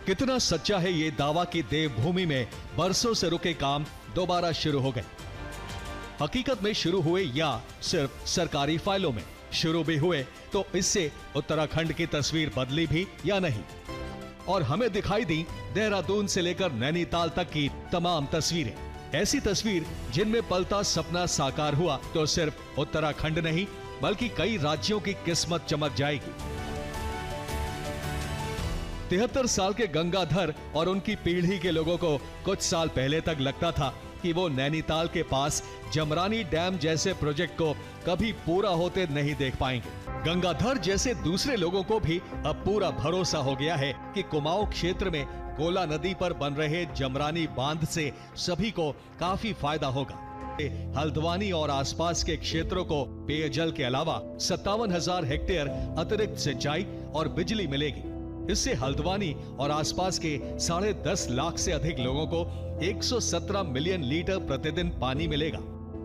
कितना सच्चा है ये दावा कि देवभूमि में बरसों से रुके काम दोबारा शुरू हो गए। हकीकत में शुरू हुए या सिर्फ सरकारी फाइलों में शुरू भी हुए तो इससे उत्तराखंड की तस्वीर बदली भी या नहीं। और हमें दिखाई दी देहरादून से लेकर नैनीताल तक की तमाम तस्वीरें, ऐसी तस्वीर जिनमें पलता सपना साकार हुआ तो सिर्फ उत्तराखंड नहीं बल्कि कई राज्यों की किस्मत चमक जाएगी। 73 साल के गंगाधर और उनकी पीढ़ी के लोगों को कुछ साल पहले तक लगता था कि वो नैनीताल के पास जमरानी डैम जैसे प्रोजेक्ट को कभी पूरा होते नहीं देख पाएंगे। गंगाधर जैसे दूसरे लोगों को भी अब पूरा भरोसा हो गया है कि कुमाऊं क्षेत्र में कोला नदी पर बन रहे जमरानी बांध से सभी को काफी फायदा होगा। हल्द्वानी और आसपास के क्षेत्रों को पेयजल के अलावा 57,000 हेक्टेयर अतिरिक्त सिंचाई और बिजली मिलेगी। इससे हल्द्वानी और आसपास के 10.5 लाख से अधिक लोगों को 117 मिलियन लीटर प्रतिदिन पानी मिलेगा।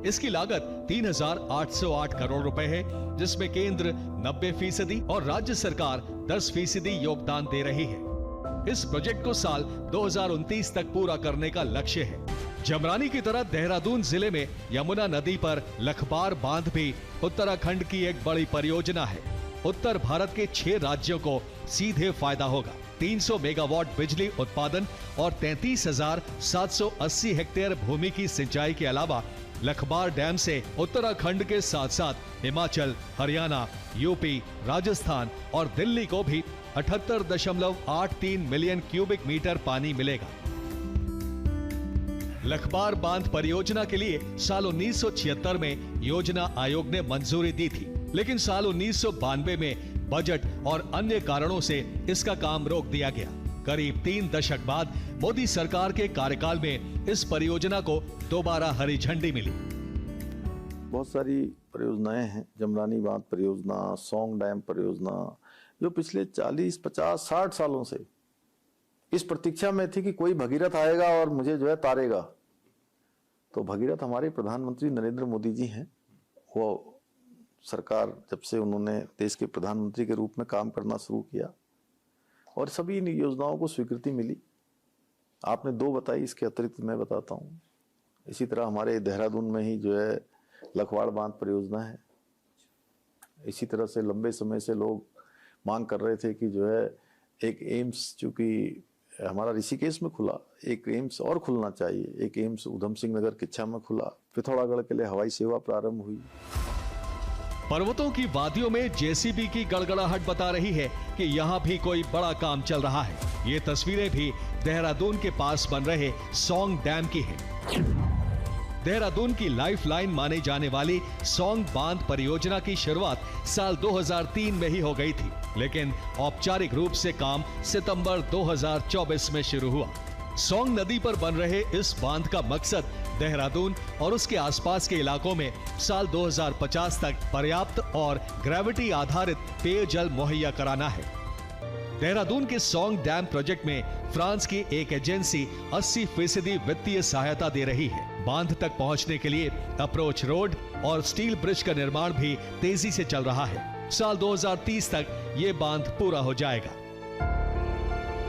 इसकी लागत 3,808 करोड़ रुपए है, जिसमें केंद्र 90% और राज्य सरकार 10% योगदान दे रही है। इस प्रोजेक्ट को साल 2029 तक पूरा करने का लक्ष्य है। जमरानी की तरह देहरादून जिले में यमुना नदी पर लखबार बांध भी उत्तराखंड की एक बड़ी परियोजना है। उत्तर भारत के 6 राज्यों को सीधे फायदा होगा। 300 मेगावाट बिजली उत्पादन और 33,780 हेक्टेयर भूमि की सिंचाई के अलावा लखबार डैम से उत्तराखंड के साथ साथ हिमाचल, हरियाणा, यूपी, राजस्थान और दिल्ली को भी 78.83 मिलियन क्यूबिक मीटर पानी मिलेगा। लखबार बांध परियोजना के लिए साल 1976 में योजना आयोग ने मंजूरी दी थी, लेकिन साल 1992 में बजट और अन्य कारणों से इसका काम रोक दिया गया। करीब 3 दशक बाद मोदी सरकार के कार्यकाल में इस परियोजना को दोबारा हरी झंडी मिली। बहुत सारी परियोजनाएं हैं, जमरानी बांध परियोजना, सौंग डैम परियोजना, जो पिछले 40, 50, 60 सालों से इस प्रतीक्षा में थी कि कोई भगीरथ आएगा और मुझे जो है तारेगा। तो भगीरथ हमारे प्रधानमंत्री नरेंद्र मोदी जी हैं। वो सरकार जब से उन्होंने देश के प्रधानमंत्री के रूप में काम करना शुरू किया और सभी इन योजनाओं को स्वीकृति मिली। आपने 2 बताई, इसके अतिरिक्त मैं बताता हूँ। इसी तरह हमारे देहरादून में ही जो है लखवाड़ बांध परियोजना है। इसी तरह से लंबे समय से लोग मांग कर रहे थे कि जो है एक एम्स, चूंकि हमारा ऋषिकेश में खुला, एक एम्स और खुलना चाहिए। एक एम्स उधम सिंह नगर किच्छा में खुला। पिथौरागढ़ के लिए हवाई सेवा प्रारंभ हुई। पर्वतों की वादियों में जेसीबी की गड़गड़ाहट बता रही है कि यहाँ भी कोई बड़ा काम चल रहा है। ये तस्वीरें भी देहरादून के पास बन रहे सौंग डैम की हैं। देहरादून की लाइफलाइन माने जाने वाली सौंग बांध परियोजना की शुरुआत साल 2003 में ही हो गई थी, लेकिन औपचारिक रूप से काम सितंबर 2024 में शुरू हुआ। सौंग नदी पर बन रहे इस बांध का मकसद देहरादून और उसके आसपास के इलाकों में साल 2050 तक पर्याप्त और ग्रेविटी आधारित पेयजल मुहैया कराना है। देहरादून के सौंग डैम प्रोजेक्ट में फ्रांस की एक एजेंसी 80% वित्तीय सहायता दे रही है। बांध तक पहुंचने के लिए अप्रोच रोड और स्टील ब्रिज का निर्माण भी तेजी से चल रहा है। साल 2030 तक ये बांध पूरा हो जाएगा।